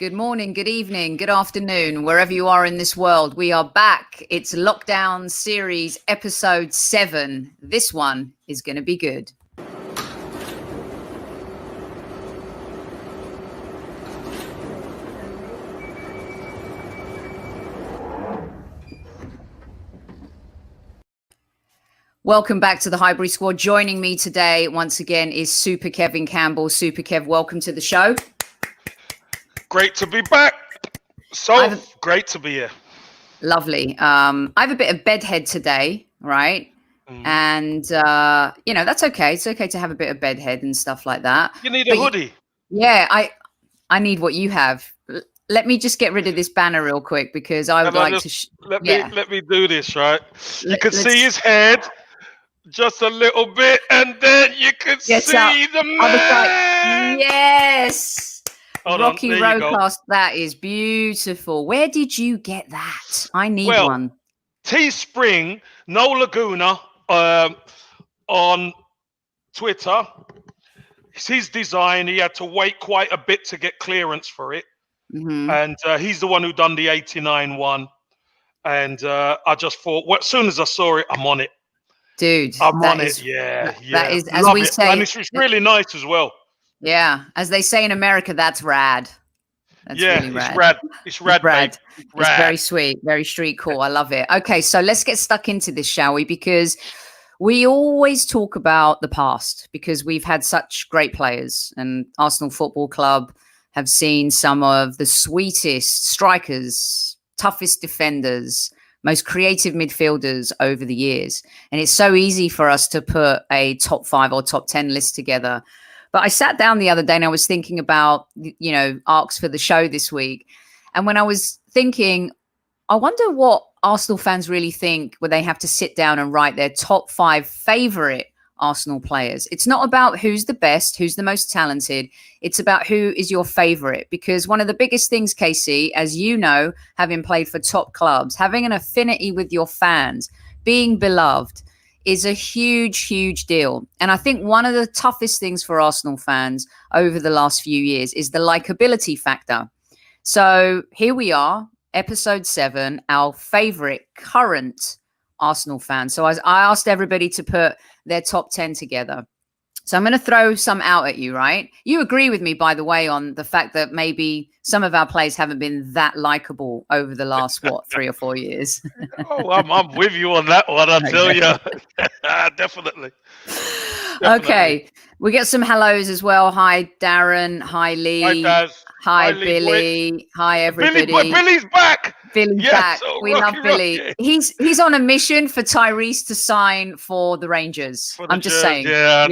good morning, good evening, good afternoon, wherever you are in this world. We are back. It's Lockdown Series Episode 7. This one is going to be good. Welcome back to the Highbury Squad. Joining me today, once again, is Super Kevin Campbell. Super Kev, welcome to the show. Great to be back. Great to be here. Lovely. I have a bit of bedhead today, right? And, that's okay. It's okay to have a bit of bedhead and stuff like that. You need a hoodie. Yeah, I need what you have. Let me just get rid of this banner real quick because I would like to... Let me do this, right? You can see his head just a little bit, and then you can see the man. Yes. Rocky Roadcast, that is beautiful. Where did you get that? I need one. Teespring, No Laguna, on Twitter. It's his design. He had to wait quite a bit to get clearance for it. Mm-hmm. And he's the one who done the 89 one. And I just thought, as soon as I saw it, I'm on it. Dude, I'm on it. Yeah. That is, as we say, and it's really nice as well. Yeah, as they say in America, that's rad. That's really rad. It's rad. It's very sweet, very street cool. I love it. Okay, so let's get stuck into this, shall we? Because we always talk about the past because we've had such great players, and Arsenal Football Club have seen some of the sweetest strikers, toughest defenders, most creative midfielders over the years. And it's so easy for us to put a top 5 or top 10 list together. But I sat down the other day and I was thinking about, arcs for the show this week. And when I was thinking, I wonder what Arsenal fans really think when they have to sit down and write their top 5 favorite Arsenal players. It's not about who's the best, who's the most talented. It's about who is your favorite. Because one of the biggest things, Casey, as you know, having played for top clubs, having an affinity with your fans, being beloved is a huge, huge deal. And I think one of the toughest things for Arsenal fans over the last few years is the likability factor. So here we are, episode 7, our favorite current Arsenal fan. So I asked everybody to put their top 10 together. So I'm going to throw some out at you, right? You agree with me, by the way, on the fact that maybe some of our players haven't been that likable over the last, 3 or 4 years? I'm with you on that one, I tell you. Definitely. Okay. We get some hellos as well. Hi, Darren. Hi, Lee. Hi, Daz. Hi, Billy. Hi, everybody. Billy's back. Billy's back. We love Billy. Rocky. He's on a mission for Tyrese to sign for the Rangers. I'm just saying. Yeah,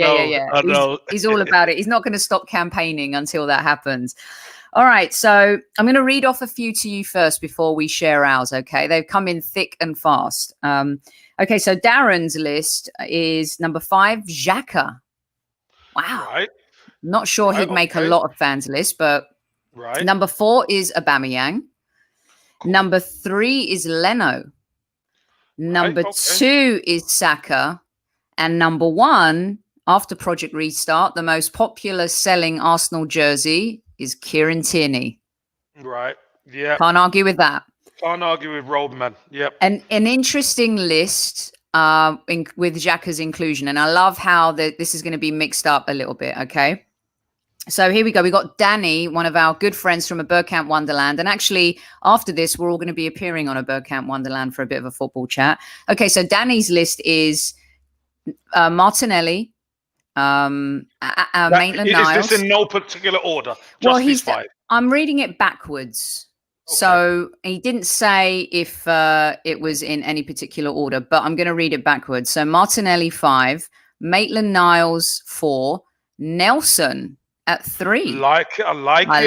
I know. He's all about it. He's not going to stop campaigning until that happens. All right, so I'm going to read off a few to you first before we share ours, okay? They've come in thick and fast. Okay, so Darren's list is number 5, Xhaka. Wow. Right. Not sure he'd make a lot of fans' list, but number 4 is Aubameyang. Number 3 is Leno. Number 2 is Saka. And number 1, after Project Restart, the most popular selling Arsenal jersey is Kieran Tierney. Right. Yeah. Can't argue with that. Can't argue with Roadman. Yep. And an interesting list with Xhaka's inclusion. And I love how this is going to be mixed up a little bit. Okay. So here we go. We got Danny, one of our good friends from a Bergkamp Wonderland. And actually, after this, we're all going to be appearing on a Bergkamp Wonderland for a bit of a football chat. Okay, so Danny's list is Martinelli, Maitland-Niles. Is this in no particular order? I'm reading it backwards. Okay. So he didn't say if it was in any particular order, but I'm going to read it backwards. So Martinelli 5, Maitland-Niles 4, Nelson at 3. I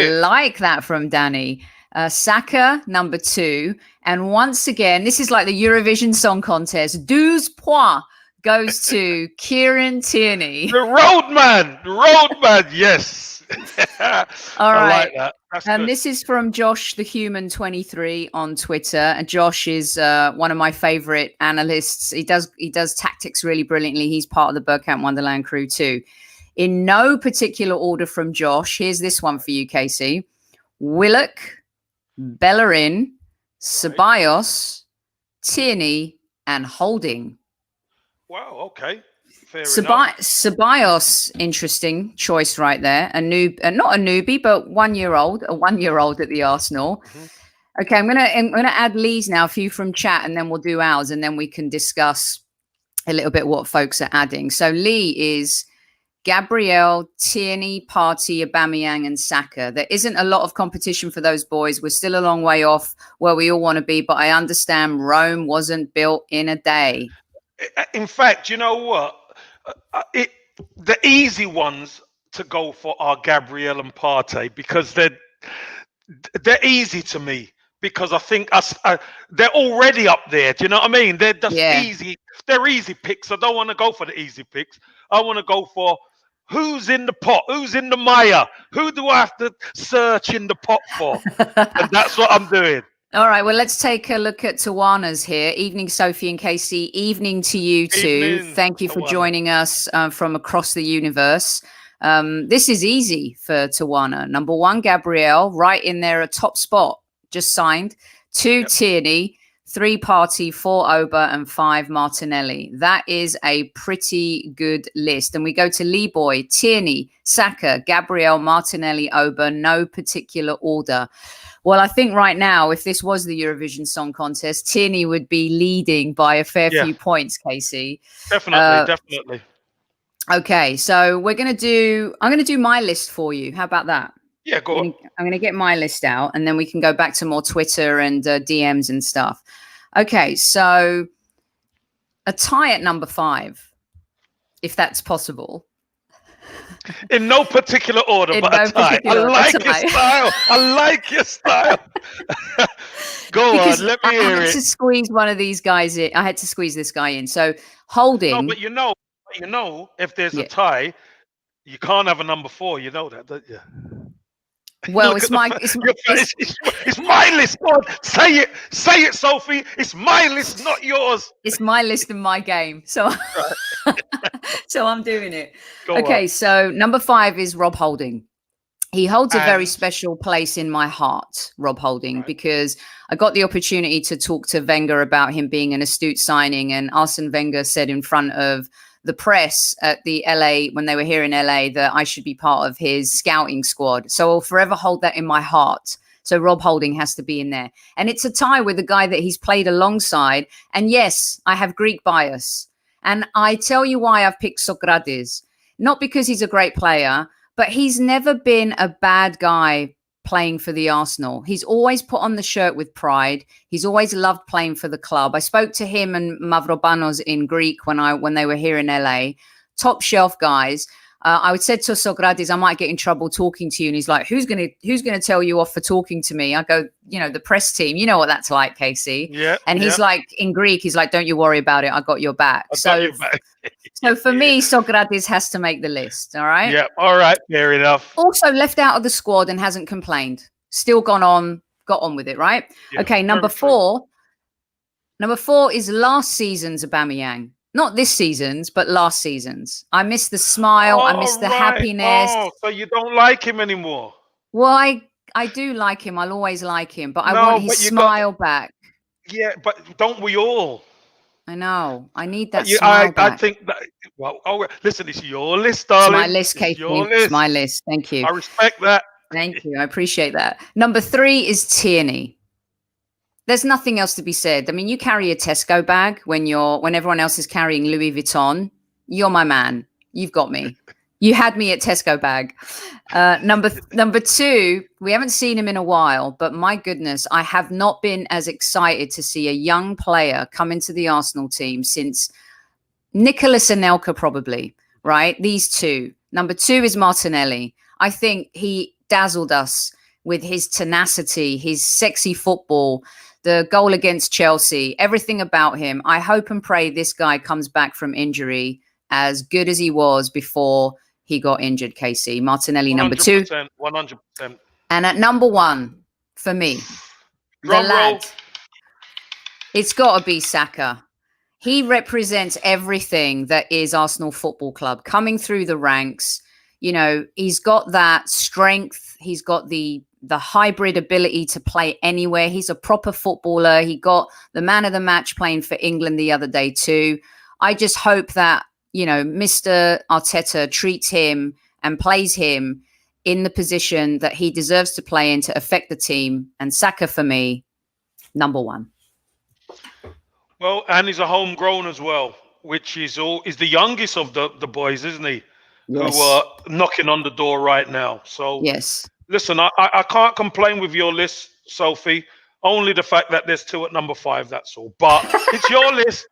like that from Danny. Saka number 2. And once again, this is like the Eurovision Song Contest. 12 points goes to Kieran Tierney. The Roadman, yes. All right. I like that. That's And good. this is from Josh the Human 23 on Twitter. And Josh is one of my favorite analysts. He does tactics really brilliantly. He's part of the Bergkamp Wonderland crew too. In no particular order from Josh, here's this one for you, Casey. Willock, Bellerin, Ceballos, Tierney, and Holding. Wow, okay. Fair enough. Ceballos, interesting choice right there. Not a newbie, but 1 year old, a 1 year old at the Arsenal. Mm-hmm. Okay, I'm gonna add Lee's now, a few from chat, and then we'll do ours, and then we can discuss a little bit what folks are adding. So Lee is Gabriel, Tierney, Partey, Aubameyang, and Saka. There isn't a lot of competition for those boys. We're still a long way off where we all want to be, but I understand Rome wasn't built in a day. In fact, you know what? The easy ones to go for are Gabriel and Partey because they're easy to me because I think they're already up there. Do you know what I mean? They're just easy. They're easy picks. I don't want to go for the easy picks. I want to go for who's in the pot, who's in the mire, who do I have to search in the pot for? And that's what I'm doing. All right, well, let's take a look at Tawana's here. Evening, Sophie and Casey. Evening to you too. Evening, thank you for joining us from across the universe. This is easy for Tawana. Number 1, Gabriel, right in there, a top spot, just signed. 2, Tierney. 3, Partey. 4, Oba, and 5, Martinelli. That is a pretty good list. And we go to Lee Boy, Tierney, Saka, Gabriel, Martinelli, Oba, no particular order. Well, I think right now, if this was the Eurovision Song Contest, Tierney would be leading by a fair few points, Casey. Definitely. Okay, so I'm going to do my list for you. How about that? Yeah, go on. I'm going to get my list out and then we can go back to more Twitter and DMs and stuff. Okay, so a tie at number 5, if that's possible. In no particular order, but a tie. I like your style. Go on, let me hear it. I had to squeeze one of these guys in. I had to squeeze this guy in. So Holding. No, but you know, if there's a tie, you can't have a number 4. You know that, don't you? Well, it's my list. God, say it, Sophie. It's my list, not yours. It's my list and my game. So, so I'm doing it. Go on. So number 5 is Rob Holding. He holds a very special place in my heart, Rob Holding, because I got the opportunity to talk to Wenger about him being an astute signing, and Arsene Wenger said in front of the press at the LA, when they were here in LA, that I should be part of his scouting squad. So I'll forever hold that in my heart. So Rob Holding has to be in there. And it's a tie with a guy that he's played alongside. And yes, I have Greek bias. And I tell you why I've picked Sokratis. Not because he's a great player, but he's never been a bad guy playing for the Arsenal. He's always put on the shirt with pride. He's always loved playing for the club. I spoke to him and Mavropanos in Greek when they were here in LA. Top shelf guys. I said to Sokratis, I might get in trouble talking to you. And he's like, who's gonna tell you off for talking to me? I go, the press team. You know what that's like, Casey. Yeah. And he's like, in Greek, he's like, don't you worry about it. I got your back. So for me, Sokratis has to make the list. All right. Yeah. All right. Fair enough. Also left out of the squad and hasn't complained. Still got on with it. Right. Yeah, okay. Number 4 is last season's Aubameyang. Not this season's, but last season's. I miss the smile. I miss the happiness. Oh, so you don't like him anymore? Well, I do like him. I'll always like him, but I want his smile back. Yeah, but don't we all? I know. I need that smile back. I think that. Well, listen, it's your list, darling. It's my list, Katie. It's my list. Thank you. I respect that. Thank you. I appreciate that. Number 3 is Tierney. There's nothing else to be said. I mean, you carry a Tesco bag when everyone else is carrying Louis Vuitton. You're my man. You've got me. You had me at Tesco bag. Number 2, we haven't seen him in a while, but my goodness, I have not been as excited to see a young player come into the Arsenal team since Nicolas Anelka, probably, right? These two. Number 2 is Martinelli. I think he dazzled us with his tenacity, his sexy football, the goal against Chelsea, everything about him. I hope and pray this guy comes back from injury as good as he was before he got injured, Casey. Martinelli, number 2. 100%. And at number 1, for me, Drum roll. It's got to be Saka. He represents everything that is Arsenal Football Club, coming through the ranks. He's got that strength. He's got the the hybrid ability to play anywhere. He's a proper footballer. He got the man of the match playing for England the other day too. I just hope that, Mr. Arteta treats him and plays him in the position that he deserves to play in to affect the team. And Saka, for me, number one. Well, and he's a homegrown as well, which is the youngest of the boys, isn't he? Yes. Who are knocking on the door right now. So, yes. Listen, I can't complain with your list, Sophie. Only the fact that there's 2 at number 5, that's all. But it's your list.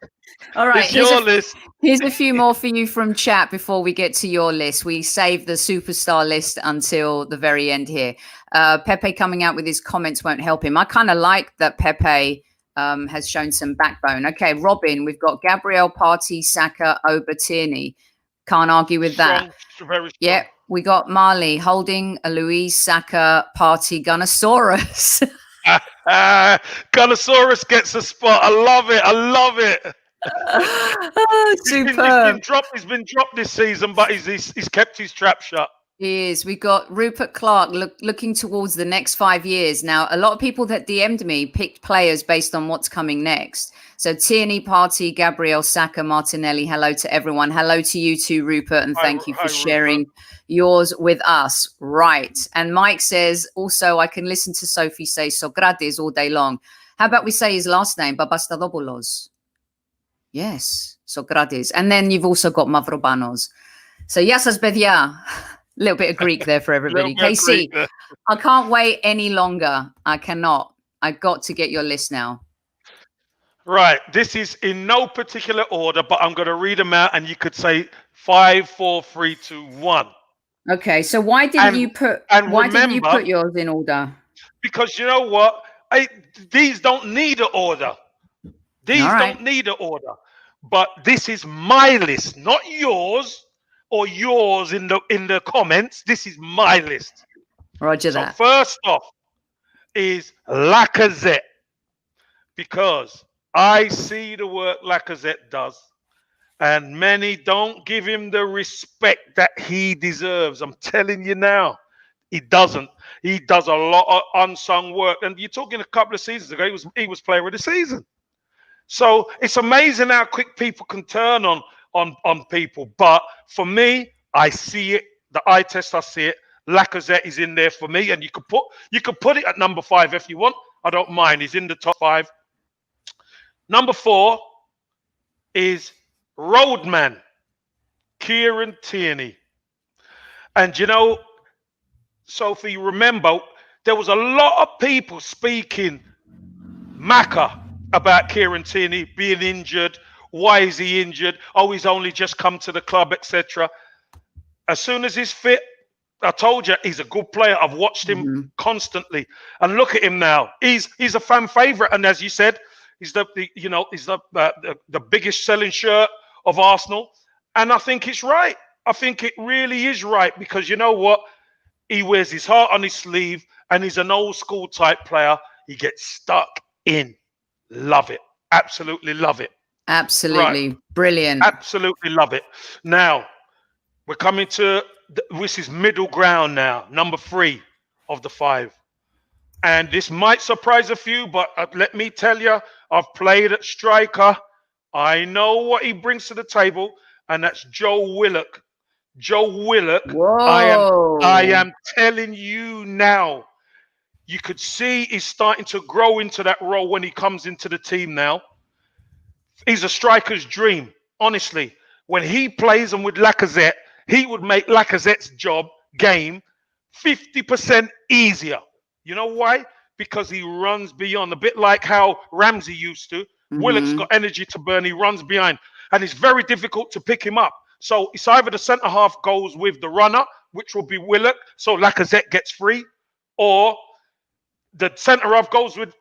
All right. It's your list. Here's a few more for you from chat before we get to your list. We saved the superstar list until the very end here. Pepe coming out with his comments won't help him. I kind of like that Pepe has shown some backbone. Okay, Robin, we've got Gabriel, Partey, Saka, Oba, Tierney. Can't argue with that. Very strong. Yeah, we got Marley, Holding, Luis, Saka, Partey, Gunnosaurus. Gunnosaurus gets a spot. I love it. Superb. He's been dropped this season, but he's kept his trap shut. He is. We got Rupert Clark looking towards the next 5 years. Now, a lot of people that DM'd me picked players based on what's coming next. So Tierney, Partey, Gabriel, Saka, Martinelli. Hello to everyone. Hello to you too, Rupert, and thank you for sharing Rupert. Yours with us. Right. And Mike says, also, I can listen to Sophie say Socrates all day long. How about we say his last name, Babastadopoulos? Yes, Socrates. And then you've also got Mavrobanos. So Yassas Bedia. A little bit of Greek there for everybody. KC, I can't wait any longer. I cannot. I got to get your list now. Right. This is in no particular order, but I'm going to read them out and you could say 5, 4, 3, 2, 1. Okay. So why didn't you put yours in order? Because you know what? These don't need an order. Don't need an order. But this is my list, not yours. Or yours in the comments. This is my list. Roger that. So first off is Lacazette, because I see the work Lacazette does, and many don't give him the respect that he deserves. I'm telling you now, he doesn't. He does a lot of unsung work, and you're talking a couple of seasons ago. He was player of the season. So it's amazing how quick people can turn on people. But for me, I see it. The eye test, I see it. Lacazette is in there for me, and you could put it at number 5 if you want. I don't mind. He's in the top 5. Number 4 is Roadman, Kieran Tierney. And Sophie, remember, there was a lot of people speaking Macca about Kieran Tierney being injured. Why is he injured? Oh, he's only just come to the club, etc. As soon as he's fit, I told you he's a good player. I've watched him constantly, and look at him now. He's a fan favorite, and as you said, he's the biggest selling shirt of Arsenal. And I think it's right. I think it really is right, because you know what? He wears his heart on his sleeve, and he's an old school type player. He gets stuck in. Love it. Absolutely love it. Absolutely. Right. Brilliant. Absolutely love it. Now, we're coming to, this is middle ground now, number 3 of the 5. And this might surprise a few, but let me tell you, I've played at striker. I know what he brings to the table, and that's Joe Willock. Joe Willock. Whoa. I am telling you now, you could see he's starting to grow into that role when he comes into the team now. He's a striker's dream, honestly. When he plays and with Lacazette, he would make Lacazette's game 50% easier. You know why? Because he runs beyond, a bit like how Ramsey used to. Willock's got energy to burn. He runs behind, and it's very difficult to pick him up. So it's either the centre half goes with the runner, which will be Willock, so Lacazette gets free, or the centre half goes with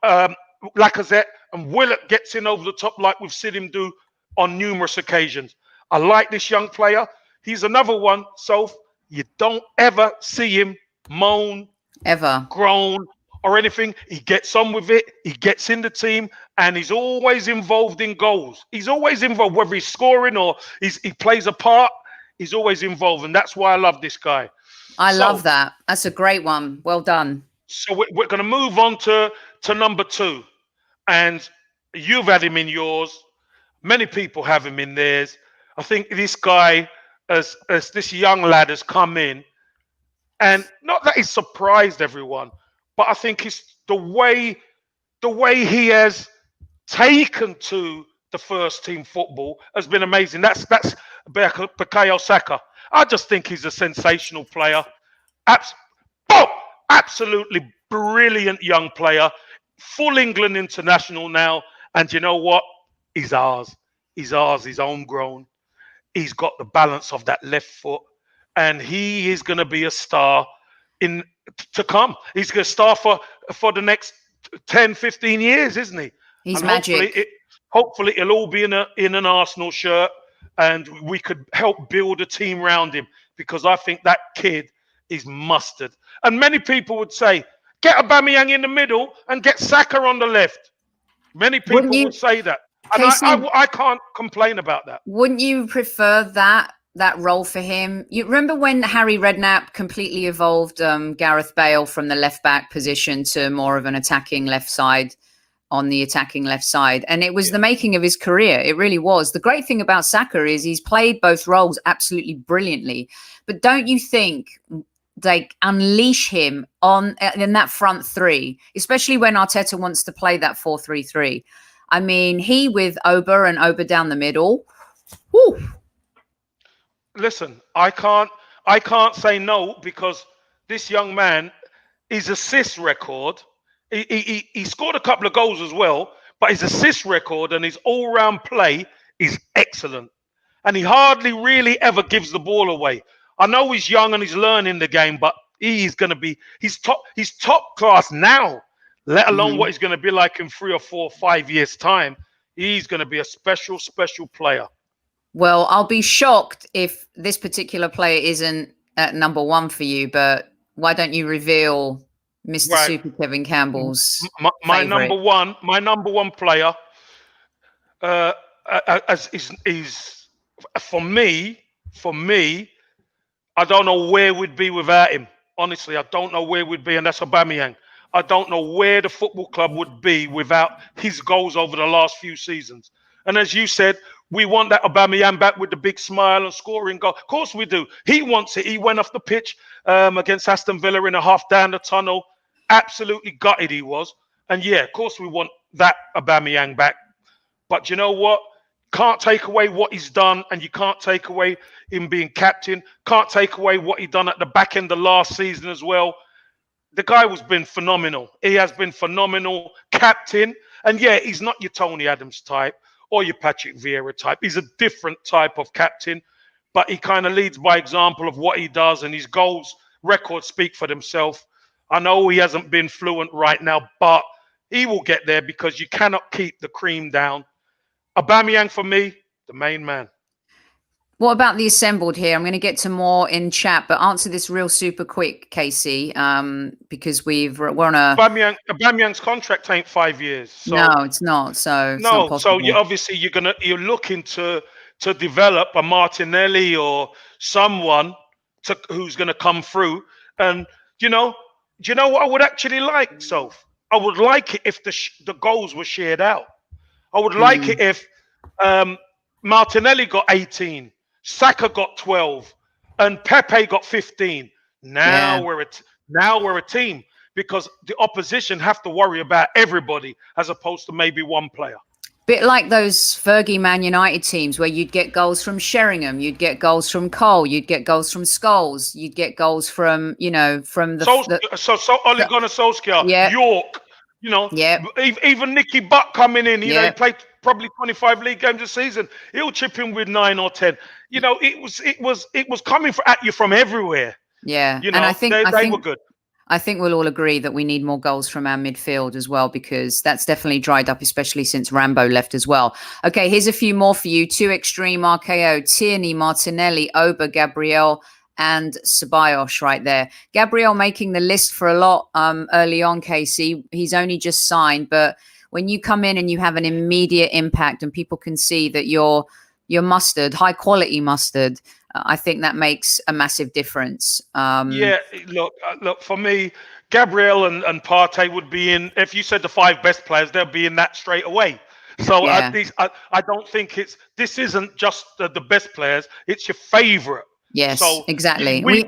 Lacazette, and Willock gets in over the top, like we've seen him do on numerous occasions. I like this young player. He's another one, Soph. You don't ever see him moan, ever groan, or anything. He gets on with it. He gets in the team, and he's always involved in goals. He's always involved, whether he's scoring or he plays a part. He's always involved, and that's why I love this guy. I love that. That's a great one. Well done. So we're going to move on to number 2. And you've had him in yours. Many people have him in theirs. I think this guy, as this young lad has come in, and not that he's surprised everyone, but I think it's the way he has taken to the first team football has been amazing. That's Picay Osaka. I just think he's a sensational player. Abs- oh, absolutely brilliant young player. Full England international now. And you know what? He's ours. He's ours. He's homegrown. He's got the balance of that left foot. And he is going to be a star in to come. He's going to star for the next 10, 15 years, isn't he? He's And magic. hopefully it'll all be in an Arsenal shirt, and we could help build a team around him, because I think that kid is mustard. And many people would say, get Aubameyang in the middle and get Saka on the left. Many people would say that, and Casey, I can't complain about that. Wouldn't you prefer that role for him? You remember when Harry Redknapp completely evolved Gareth Bale from the left back position to more of an attacking left side, on the attacking left side, and it was the making of his career. It really was. The great thing about Saka is he's played both roles absolutely brilliantly. But don't you think they unleash him in that front three, especially when Arteta wants to play that 4-3-3? I mean, he with Oba down the middle. Whew. Listen, I can't say no, because this young man, his assist record, he scored a couple of goals as well, but his assist record and his all-round play is excellent. And he hardly really ever gives the ball away. I know he's young and he's learning the game, but he's top class now, let alone what he's going to be like in 3 or 4 or 5 years' time. He's going to be a special player. Well, I'll be shocked if this particular player isn't at number 1 for you, but why don't you reveal Mr. Right. Super Kevin Campbell's my number one player is for me. I don't know where we'd be without him. Honestly, I don't know where we'd be, and that's Aubameyang. I don't know where the football club would be without his goals over the last few seasons. And as you said, we want that Aubameyang back with the big smile and scoring goal. Of course we do. He wants it. He went off the pitch against Aston Villa in a half down the tunnel. Absolutely gutted he was. And yeah, of course we want that Aubameyang back. But you know what? Can't take away what he's done, and you can't take away him being captain. Can't take away what he done at the back end of last season as well. The guy has been phenomenal. He has been phenomenal captain. And yeah, he's not your Tony Adams type or your Patrick Vieira type. He's a different type of captain, but he kind of leads by example of what he does, and his goals records speak for themselves. I know he hasn't been fluent right now, but he will get there, because you cannot keep the cream down. Aubameyang, for me, the main man. What about the assembled here? I'm going to get to more in chat, but answer this real super quick, Casey, because we're on a... Aubameyang's contract ain't 5 years. So no, it's not. So it's not so obviously you're looking to develop a Martinelli or someone who's going to come through. And do you know what I would actually like, Soph? I would like it if the goals were shared out. I would like it if Martinelli got 18, Saka got 12, and Pepe got 15. Now we're a team, because the opposition have to worry about everybody as opposed to maybe one player. Bit like those Fergie Man United teams where you'd get goals from Sheringham, you'd get goals from Cole, you'd get goals from Scholes, you'd get goals from from the Ole Gunnar Solskjaer, York. Even Nicky Butt coming in. He played probably 25 league games a season. He'll chip in with 9 or 10. It was coming at you from everywhere. Yeah, and I think they were good. I think we'll all agree that we need more goals from our midfield as well, because that's definitely dried up, especially since Rambo left as well. Okay, here's a few more for you. 2 extreme RKO: Tierney, Martinelli, Oba, Gabriel, and Ceballos right there. Gabriel making the list for a lot early on, Casey. He's only just signed, but when you come in and you have an immediate impact and people can see that you're mustard, high quality mustard, I think that makes a massive difference. Look, for me, Gabriel and Partey would be in. If you said the 5 best players, they'll be in that straight away. So Yeah. I don't think this isn't just the best players. It's your favourite. Yes, So exactly. we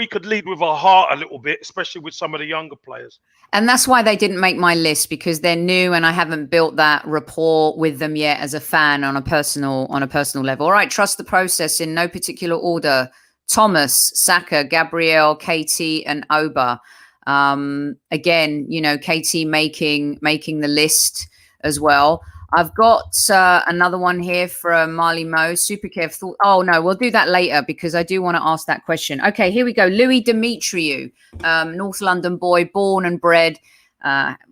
could lead with our heart a little bit, especially with some of the younger players. And that's why they didn't make my list, because they're new and I haven't built that rapport with them yet as a fan on a personal level. All right, trust the process in no particular order. Thomas, Saka, Gabriel, KT, and Oba. Again, you know, KT making the list as well. I've got another one here from Marley Mo. Super Kev thought, oh no, we'll do that later because I do want to ask that question. Okay, here we go. Louis Demetriou, North London boy, born and bred,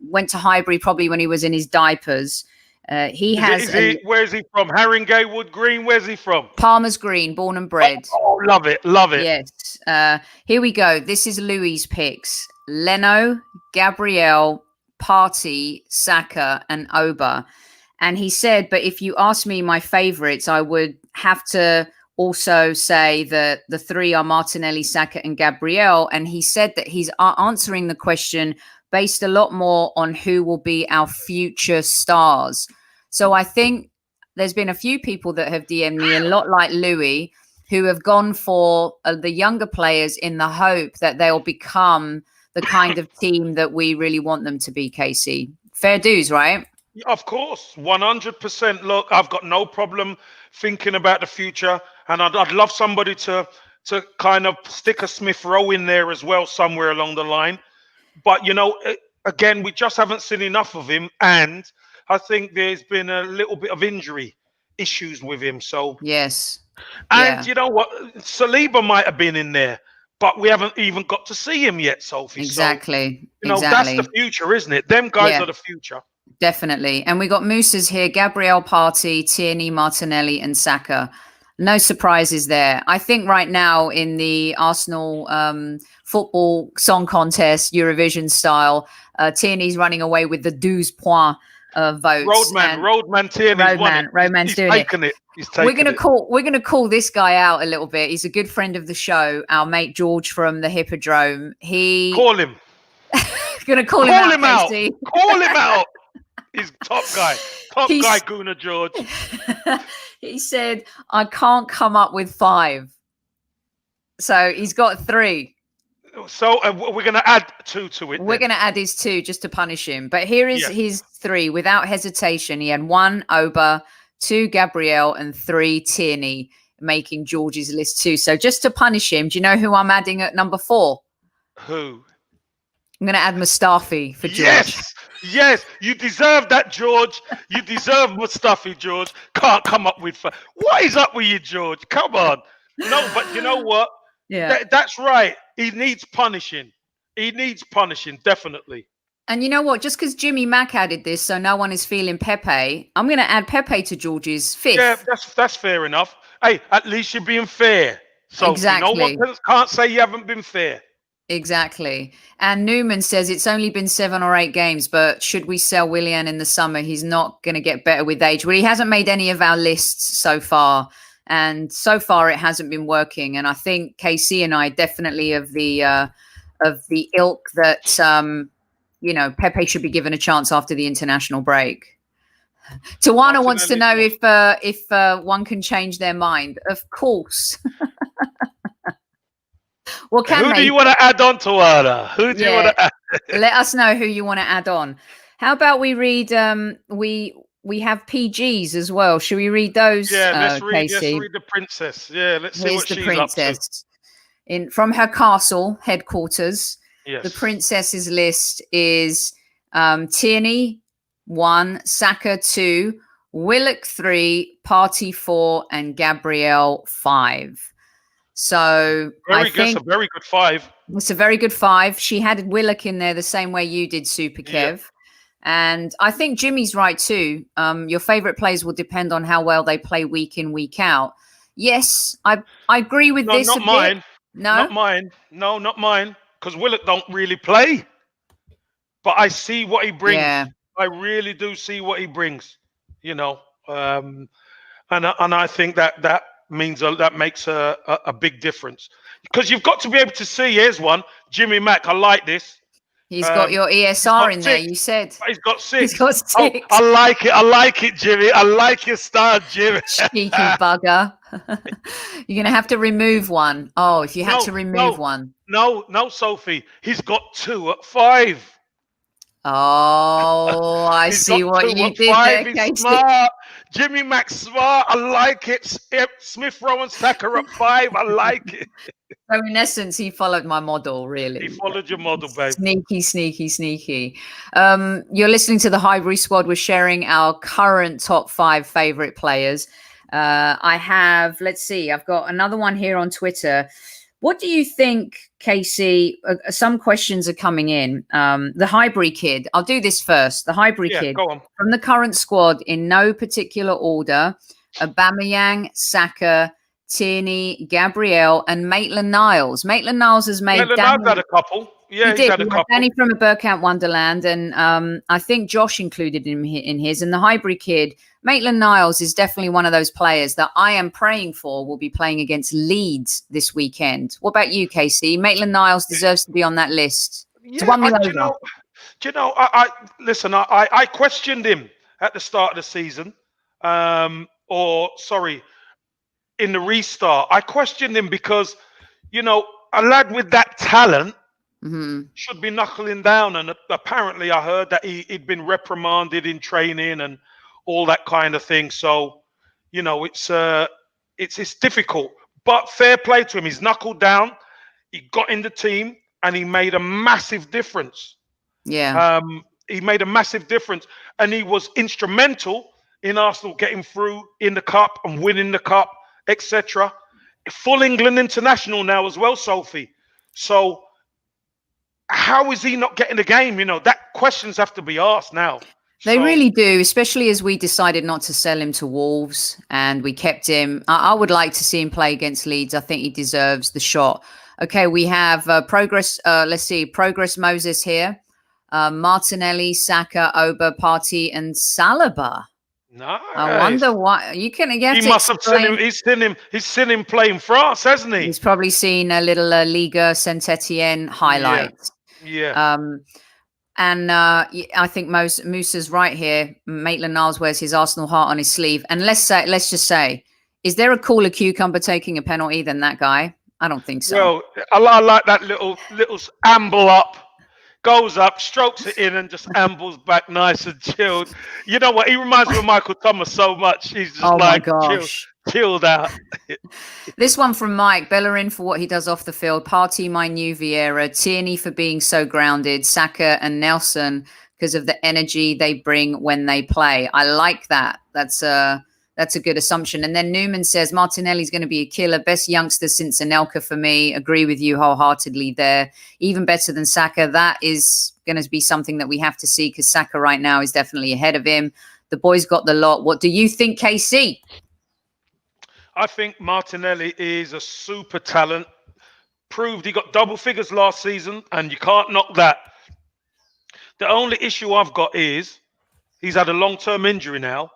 went to Highbury probably when he was in his diapers. Where is he from? Haringey, Wood Green? Where's he from? Palmer's Green, born and bred. Oh, love it. Yes. Here we go. This is Louis' picks. Leno, Gabriel, Partey, Saka, and Oba. And he said, but if you ask me my favourites, I would have to also say that the 3 are Martinelli, Saka, and Gabriel. And he said that he's answering the question based a lot more on who will be our future stars. So I think there's been a few people that have DM'd me, a lot like Louis, who have gone for the younger players in the hope that they'll become the kind of team that we really want them to be, Casey. Fair dues, right? Of course, 100%. Look, I've got no problem thinking about the future, and I'd love somebody to kind of stick a Smith Rowe in there as well somewhere along the line. But, you know, again, we just haven't seen enough of him, and I think there's been a little bit of injury issues with him. So yes, and you know what, Saliba might have been in there, but we haven't even got to see him yet, Sophie. Exactly. So, you know, that's the future, isn't it? Them guys are the future. Definitely. And we got Mooses here, Gabriel, Partey, Tierney, Martinelli, and Saka. No surprises there. I think right now in the Arsenal football song contest, Eurovision style, Tierney's running away with the 12 points votes. Roadman Tierney. Roadman's doing it. We're gonna call this guy out a little bit. He's a good friend of the show, our mate George from the Hippodrome. Call him. Gonna call him out. Call him out. He's top guy, Guna George. He said, I can't come up with 5. So he's got 3. So we're going to add 2 to it. We're going to add his 2 just to punish him. But here is his 3 without hesitation. He had 1 Oba, 2 Gabriel, and 3 Tierney, making George's list too. So just to punish him, do you know who I'm adding at number 4? Who? I'm going to add Mustafi for George. Yes, you deserve that, George. You deserve Mustafi, George. Can't come up with... What is up with you, George? Come on. No, but you know what? Yeah, that's right. He needs punishing. Definitely. And you know what? Just because Jimmy Mack added this, so no one is feeling Pepe, I'm going to add Pepe to George's 5th. Yeah, that's fair enough. Hey, at least you're being fair. So exactly. No one can't say you haven't been fair. Exactly. And Newman says it's only been 7 or 8 games, but should we sell Willian in the summer? He's not going to get better with age. Well, he hasn't made any of our lists so far. And so far it hasn't been working. And I think KC and I definitely of the ilk that, you know, Pepe should be given a chance after the international break. Tawana wants to know if one can change their mind. Of course. Who do you want to add on, Tawana? Who do you want to add? Let us know who you want to add on. How about we read? We have PGs as well. Should we read those? Yeah, let's read the princess. Yeah, let's see what she's up to. From her castle headquarters. Yes. The princess's list is Tierney 1, Saka 2, Willock 3, Partey 4, and Gabriel 5. So I think it's a very good 5. It's a very good 5. She had Willock in there the same way you did, Super Kev. Yeah. And I think Jimmy's right too. Your favorite players will depend on how well they play week in, week out. Yes, I agree with this. Not mine. No, not mine. No, not mine. Because Willock don't really play. But I see what he brings. Yeah. I really do see what he brings. You know, and I think that that makes a big difference, because you've got to be able to see. Here's one, Jimmy Mack. I like this. He's got your He's ESR got in there. 6. You said He's got 6. he's got 6. Oh, I like it. I like it, Jimmy. I like your style, Jimmy. Cheeky bugger. You're going to have to remove one. Oh, if you had to remove one. No, Sophie. He's got 2 at 5. Oh, I see what you did 5. there, He's Casey. smart. Jimmy Mack's smart. I like it. Smith Rowe and Saka at 5. I like it. So in essence, he followed my model, really. He followed your model, babe. Sneaky. You're listening to the Highbury Squad. We're sharing our current top 5 favorite players. Let's see, I've got another one here on Twitter. What do you think, Casey? Some questions are coming in. The Highbury kid. I'll do this first. The Highbury kid. Go on. From the current squad, in no particular order: Aubameyang, Saka, Tierney, Gabriel, and Maitland-Niles. Maitland-Niles has made. Maitland-Niles had a couple. Yeah, he did. Had a couple. Danny from a Bergkamp Wonderland, and I think Josh included him in his. And the Highbury kid, Maitland-Niles, is definitely one of those players that I am praying for will be playing against Leeds this weekend. What about you, Casey? Maitland-Niles deserves to be on that list. Yeah, I questioned him at the start of the season, in the restart. I questioned him because, a lad with that talent should be knuckling down. And apparently I heard that he'd been reprimanded in training and all that kind of thing. So, it's difficult. But fair play to him. He's knuckled down. He got in the team and he made a massive difference. Yeah. He made a massive difference. And he was instrumental in Arsenal getting through in the cup and winning the cup, etc. Full England international now as well, Sophie. So how is he not getting the game? That questions have to be asked now. They really do, especially as we decided not to sell him to Wolves and we kept him. I would like to see him play against Leeds. I think he deserves the shot. Okay, we have Progress. Let's see, Progress Moses here. Martinelli, Saka, Oba, Partey, and Saliba. Nice. I wonder why he must have seen him. He's seen him play in France, hasn't he? He's probably seen a little Liga Saint-Etienne highlights. Yeah. I think Musa's right here. Maitland-Niles wears his Arsenal heart on his sleeve. And let's just say, is there a cooler cucumber taking a penalty than that guy? I don't think so. Well, I like that little amble up, goes up, strokes it in, and just ambles back nice and chilled. You know what? He reminds me of Michael Thomas so much. He's just chilled out. This one from Mike. Bellerin for what he does off the field. Partey, my new Vieira. Tierney for being so grounded. Saka and Nelson because of the energy they bring when they play. I like that. That's a good assumption. And then Newman says Martinelli's going to be a killer. Best youngster since Anelka for me. Agree with you wholeheartedly there. Even better than Saka. That is going to be something that we have to see because Saka right now is definitely ahead of him. The boys got the lot. What do you think, KC? I think Martinelli is a super talent. Proved he got double figures last season, and you can't knock that. The only issue I've got is he's had a long-term injury now.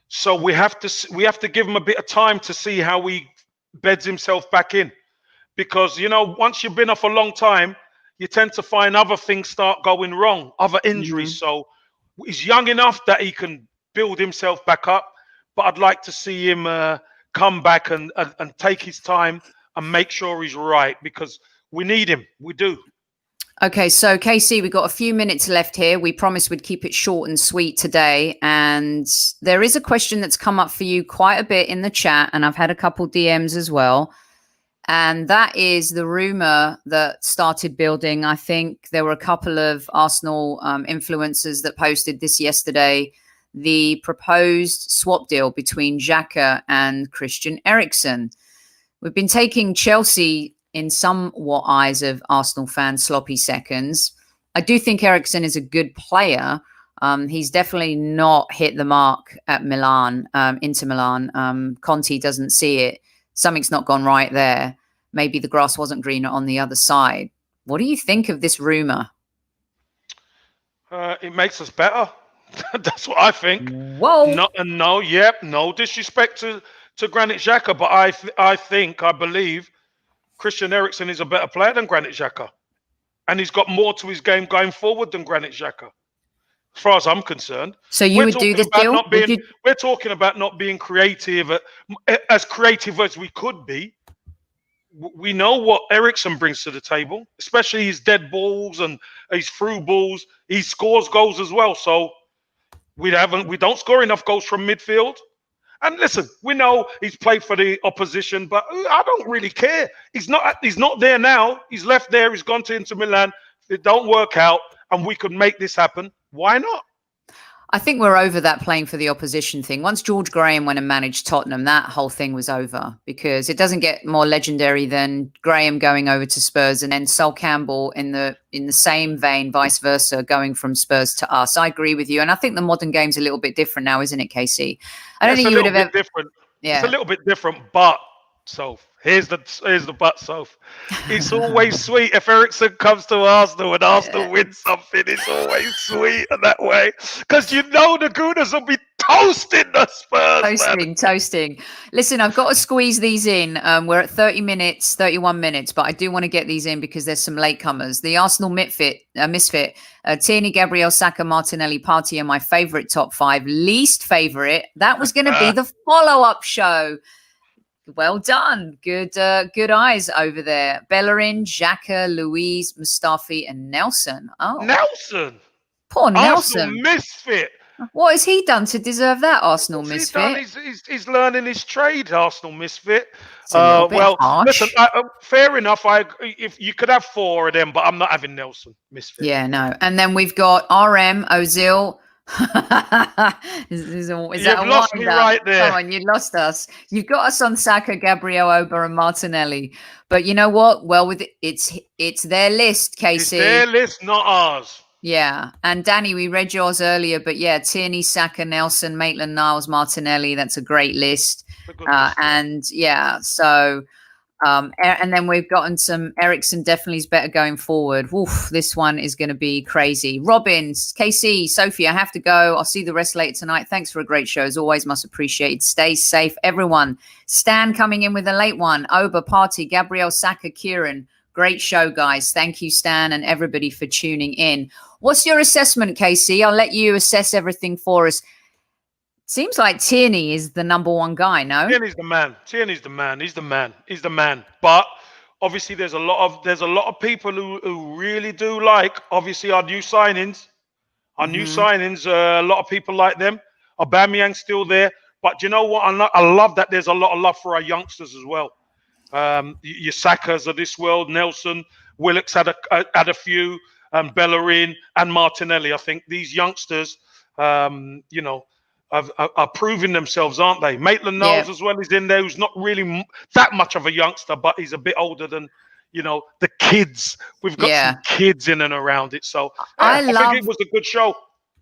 So we have to give him a bit of time to see how he beds himself back in, because once you've been off a long time, you tend to find other things start going wrong, other injuries. So he's young enough that he can build himself back up, but I'd like to see him come back and take his time and make sure he's right, because we need him. We do. Okay, so KC, we've got a few minutes left here. We promised we'd keep it short and sweet today. And there is a question that's come up for you quite a bit in the chat, and I've had a couple DMs as well. And that is the rumor that started building. I think there were a couple of Arsenal influencers that posted this yesterday, the proposed swap deal between Xhaka and Christian Eriksen. We've been taking Chelsea in somewhat eyes of Arsenal fans, sloppy seconds. I do think Eriksen is a good player. He's definitely not hit the mark at Milan, Inter Milan. Conte doesn't see it. Something's not gone right there. Maybe the grass wasn't greener on the other side. What do you think of this rumor? It makes us better. That's what I think. Whoa. No disrespect to Granit Xhaka, but I believe Christian Eriksen is a better player than Granit Xhaka, and he's got more to his game going forward than Granit Xhaka, as far as I'm concerned. So you would do this deal? We're talking about not being creative, as creative as we could be. We know what Eriksen brings to the table, especially his dead balls and his through balls. He scores goals as well. So we don't score enough goals from midfield. And listen, we know he's played for the opposition, but I don't really care. He's not there now. He's left there. He's gone to Inter Milan. It don't work out, and we could make this happen. Why not? I think we're over that playing for the opposition thing. Once George Graham went and managed Tottenham, that whole thing was over, because it doesn't get more legendary than Graham going over to Spurs and then Sol Campbell in the same vein, vice versa, going from Spurs to us. I agree with you. And I think the modern game's a little bit different now, isn't it, Casey? I don't think you would have ever... different. Yeah. It's a little bit different, but Soph, here's the but, Soph. It's always sweet if Eriksen comes to Arsenal and Arsenal wins something. It's always sweet in that way, because you know the Gooners will be toasting the Spurs. Toasting. Listen, I've got to squeeze these in. We're at 31 minutes, but I do want to get these in because there's some latecomers. The Arsenal misfit, Tierney, Gabriel, Saka, Martinelli, Partey are my favourite top 5. Least favourite, that was going to be the follow-up show. Well done. Good eyes over there. Bellerin, Xhaka, Luiz, Mustafi, and Nelson. Oh, Nelson. Poor Nelson. Arsenal misfit. What has he done to deserve that, Arsenal misfit? He's learning his trade, Arsenal misfit. Harsh. Listen, fair enough. If you could have 4 of them, but I'm not having Nelson misfit. Yeah, no. And then we've got RM, Ozil. Is that You've lost me right there. Come on, you lost us. You've got us on Saka, Gabriel, Oba, and Martinelli. But you know what? Well, it's their list, Casey. It's their list, not ours. Yeah. And Danny, we read yours earlier, but yeah, Tierney, Saka, Nelson, Maitland-Niles, Martinelli. That's a great list. And yeah, so and then we've gotten some Eriksen definitely is better going forward. Woof, this one is going to be crazy. Robbins, KC, Sophie, I have to go. I'll see the rest later tonight. Thanks for a great show. As always, much appreciated. Stay safe, everyone. Stan coming in with a late one. Oba, Partey, Gabriel, Saka, Kieran. Great show, guys. Thank you, Stan, and everybody for tuning in. What's your assessment, Casey? I'll let you assess everything for us. Seems like Tierney is the number one guy, no? Tierney's the man. Tierney's the man. He's the man. He's the man. But obviously, there's a lot of people who really do like, obviously, our new signings. A lot of people like them. Aubameyang's still there. But you know what? I love that there's a lot of love for our youngsters as well. Your Sakas of this world, Nelson, Willock's had a few, Bellerin and Martinelli. I think these youngsters, are proving themselves, aren't they? Maitland-Niles as well is in there, who's not really that much of a youngster, but he's a bit older than, the kids. We've got some kids in and around it. So I think it was a good show.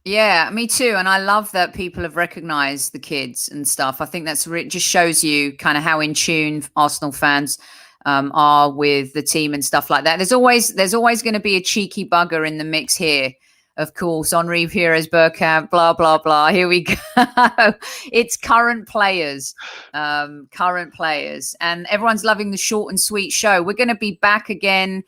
Yeah, me too. And I love that people have recognized the kids and stuff. I think that's just shows you kind of how in tune Arsenal fans are with the team and stuff like that. There's always going to be a cheeky bugger in the mix here. Of course, Henri Pires, Bergkamp, blah, blah, blah. Here we go. It's current players. And everyone's loving the short and sweet show. We're going to be back again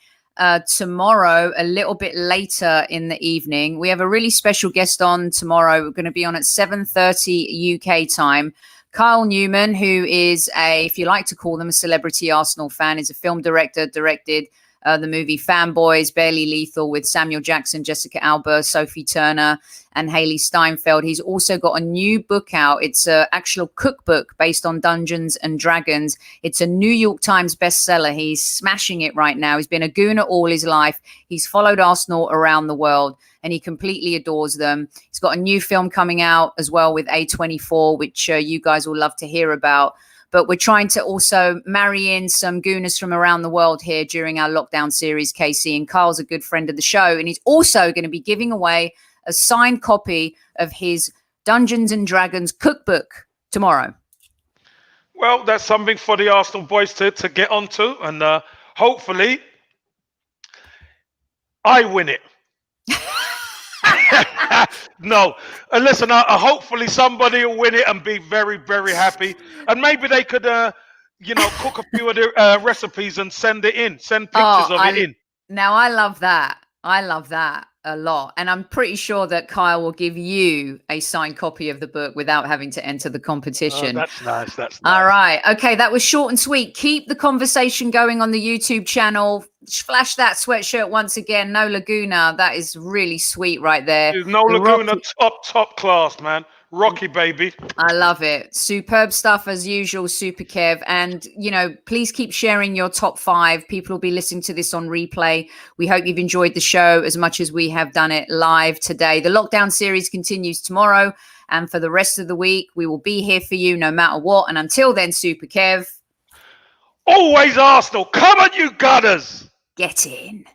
tomorrow, a little bit later in the evening. We have a really special guest on tomorrow. We're going to be on at 7:30 UK time. Kyle Newman, who is if you like to call them a celebrity Arsenal fan, is a film director, directed the movie Fanboys, Barely Lethal with Samuel Jackson, Jessica Alba, Sophie Turner, and Haley Steinfeld. He's also got a new book out. It's an actual cookbook based on Dungeons and Dragons. It's a New York Times bestseller. He's smashing it right now. He's been a Gooner all his life. He's followed Arsenal around the world, and he completely adores them. He's got a new film coming out as well with A24, which you guys will love to hear about. But we're trying to also marry in some Gooners from around the world here during our lockdown series, Casey. And Carl's a good friend of the show. And he's also going to be giving away a signed copy of his Dungeons and Dragons cookbook tomorrow. Well, that's something for the Arsenal boys to get onto. And hopefully, I win it. No. And listen, hopefully somebody will win it and be very, very happy. And maybe they could, cook a few of the recipes and send it in. Send pictures of it in. Now, I love that. I love that a lot. And I'm pretty sure that Kyle will give you a signed copy of the book without having to enter the competition. Oh, that's nice. That's nice. All right. Okay. That was short and sweet. Keep the conversation going on the YouTube channel. Flash that sweatshirt once again. No Laguna. That is really sweet right there. No Laguna, top class, man. Rocky, baby. I love it. Superb stuff as usual, Super Kev. And, please keep sharing your top 5. People will be listening to this on replay. We hope you've enjoyed the show as much as we have done it live today. The lockdown series continues tomorrow. And for the rest of the week, we will be here for you no matter what. And until then, Super Kev. Always Arsenal. Come on, you Gunners. Get in.